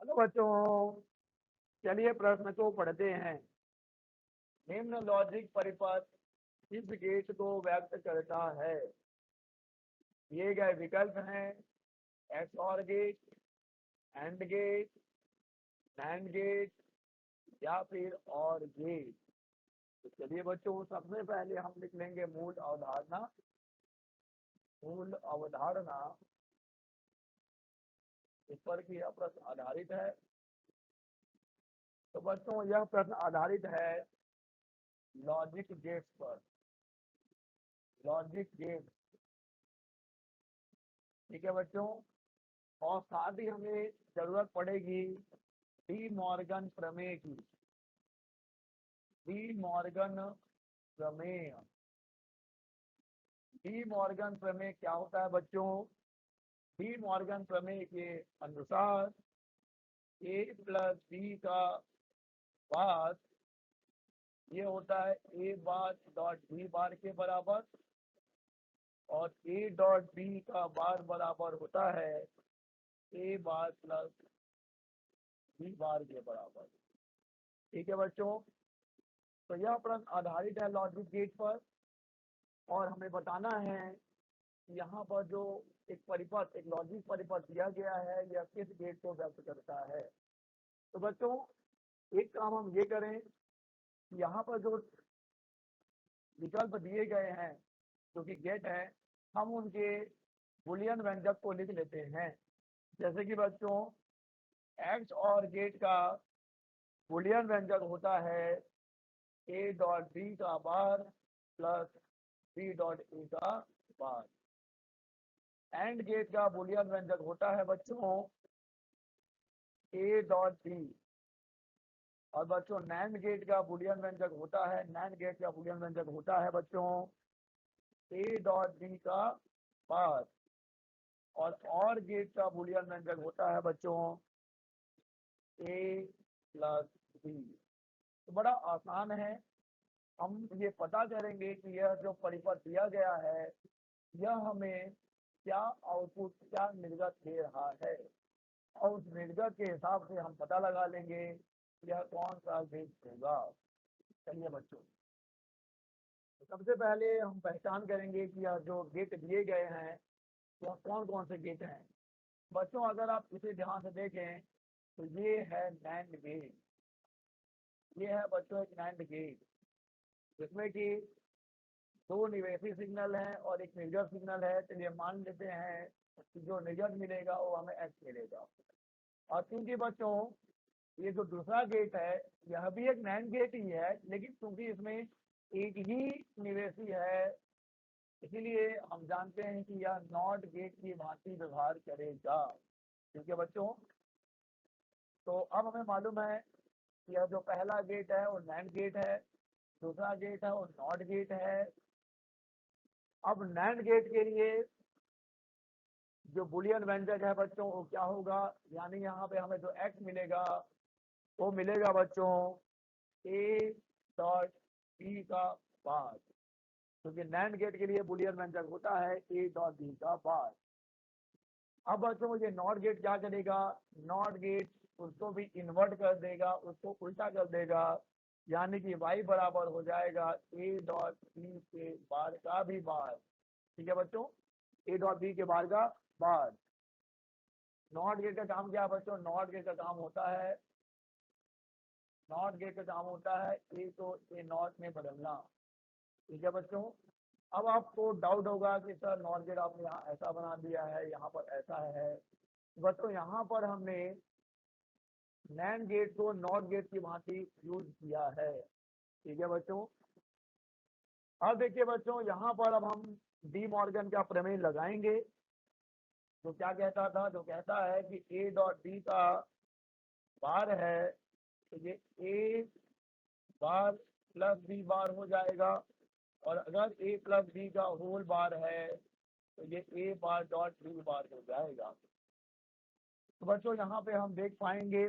Hello बच्चों, चलिए प्रश्न को पढ़ते हैं। निम्न लॉजिक परिपथ किस गेट को व्यक्त करता है? दिए गए विकल्प हैं XOR gate, AND gate, NAND gate या फिर और गेट। तो चलिए बच्चों, सबसे पहले हम लिख लेंगे मूल अवधारणा। मूल अवधारणा इस पर कि यह प्रश्न आधारित है। तो बच्चों, यह प्रश्न आधारित है लॉजिक गेट्स पर। लॉजिक गेट, ठीक है बच्चों। और साथ ही हमें जरूरत पड़ेगी डी मॉर्गन प्रमेय की। डी मॉर्गन प्रमेय। डी मॉर्गन प्रमेय क्या होता है बच्चों? डी मॉर्गन प्रमेय के अनुसार ए प्लस बी का बार ये होता है ए बार डॉट बी बार के बराबर, और ए डॉट बी का बार बराबर होता है ए बार प्लस बी बार के बराबर। ठीक है बच्चों, तो यह प्रश्न आधारित है लॉजिक गेट पर। और हमें बताना है कि यहाँ पर जो एक परिपथ, एक लॉजिक परिपथ दिया गया है, यह किस गेट को व्यक्त करता है। तो बच्चों, एक काम हम ये करें कि यहाँ पर जो विकल्प दिए गए हैं जो कि गेट है, हम उनके बुलियन व्यंजक को लिख लेते हैं। जैसे कि बच्चों, एक्स और गेट का बुलियन व्यंजक होता है ए डॉट बी का बार प्लस बी डॉट ए का बार। एंड गेट का बुलियन व्यंजक होता है बच्चों ए डॉट बी। और बच्चों, नैंड गेट का बुलियन व्यंजक होता है, नैंड गेट का बुलियन व्यंजक होता है बच्चों ए डॉट बी का बार। और गेट का बुलियन व्यंजक होता है बच्चों ए प्लस बी। तो बड़ा आसान है। हम ये पता करेंगे कि यह जो परिपथ दिया गया है, यह हमें क्या आउटपुट, क्या निर्गत दे रहा है, और उस निर्गत के हिसाब से हम पता लगा लेंगे यह कौन सा गेट होगा। चलिए बच्चों, तो सबसे पहले हम पहचान करेंगे कि यह जो गेट दिए गए हैं वह कौन कौन से गेट हैं। बच्चों, अगर आप इसे ध्यान से देखें तो ये है नैंड गेट। ये है बच्चों एक नैंड गेट, जिसमें कि दो निवेशी सिग्नल है और एक निर्गत सिग्नल है। चलिए मान लेते हैं कि जो निर्गत मिलेगा वो हमें एक्स मिलेगा। और क्योंकि बच्चों ये जो दूसरा गेट है यह भी एक नैंड गेट ही है, लेकिन क्योंकि इसमें एक ही निवेशी है, इसीलिए हम जानते हैं कि यह नॉट गेट की भांति व्यवहार करेगा। ठीक है बच्चों, तो अब हमें मालूम है कि यह जो पहला गेट है वो नैंड गेट है, दूसरा गेट है वो नॉट गेट है। अब नैंड गेट के लिए जो बुलियन व्यंजक है बच्चों वो क्या होगा, यानी यहाँ पे हमें जो एक्स मिलेगा वो मिलेगा बच्चों ए डॉट बी का बार, क्योंकि नैंड गेट के लिए बुलियन व्यंजक होता है ए डॉट बी का बार। अब बच्चों ये नॉट गेट क्या करेगा? नॉट गेट उसको भी इन्वर्ट कर देगा, उसको उल्टा कर देगा, यानी कि y बराबर हो जाएगा ए डॉट बी के बार का भी बार। ठीक है बच्चों, ए डॉट बी के बार का बार। नॉट गेट का काम क्या है बच्चों? नॉट गेट का काम होता है, नॉट गेट का काम होता है ए को ए नॉट में बदलना। ठीक है बच्चों, अब आपको डाउट होगा कि सर नॉट गेट आपने यहाँ ऐसा बना दिया है, यहाँ पर ऐसा है। बच्चों, यहाँ पर हमने नैंड गेट को नॉट गेट की भांति यूज किया है। ठीक है बच्चों, अब देखिए बच्चों, यहाँ पर अब हम डी मॉर्गन का प्रमेय लगाएंगे। तो क्या कहता था? जो कहता है कि ए डॉट बी का बार है तो ये ए बार प्लस बी बार हो जाएगा, और अगर ए प्लस बी का होल बार है तो ये ए बार डॉट बी बार हो जाएगा। तो बच्चों, यहाँ पे हम देख पाएंगे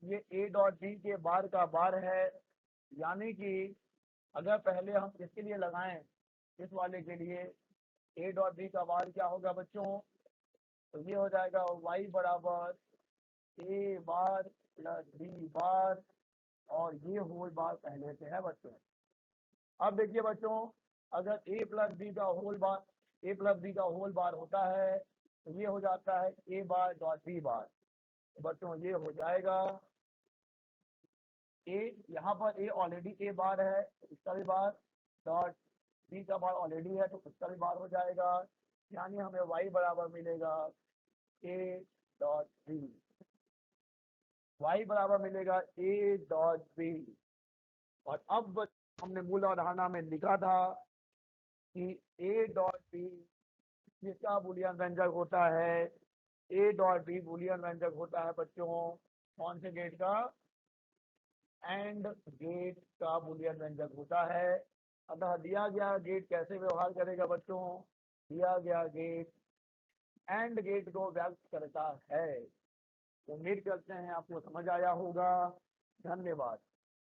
ये ए डॉट बी के बार का बार है, यानी कि अगर पहले हम इसके लिए लगाएं, इस वाले के लिए ए डॉट बी का बार क्या होगा बच्चों? तो ये हो जाएगा y बराबर ए बार प्लस बी बार, और ये होल बार पहले से है बच्चों। अब देखिए बच्चों, अगर ए प्लस बी का होल बार, ए प्लस बी का होल बार होता है तो ये हो जाता है ए बार डॉट बी बार। तो बच्चों ये हो जाएगा ए, यहाँ पर ए ऑलरेडी ए बार है तो इसका भी बार, डॉट बी का बार ऑलरेडी है तो उसका भी बार हो जाएगा, यानी हमें वाई बराबर मिलेगा ए डॉट बी, वाई बराबर मिलेगा ए डॉट बी। और अब हमने मूल अवधारणा में लिखा था कि ए डॉट बी किसका बूलियन व्यंजक होता है, ए डॉट बी बूलियन व्यंजक होता है बच्चों कौन से गेट का, एंड गेट का बूलियन व्यंजक होता है। अतः दिया गया गेट कैसे व्यवहार करेगा बच्चों, दिया गया गेट एंड गेट को व्यक्त करता है। तो उम्मीद करते हैं आपको समझ आया होगा। धन्यवाद।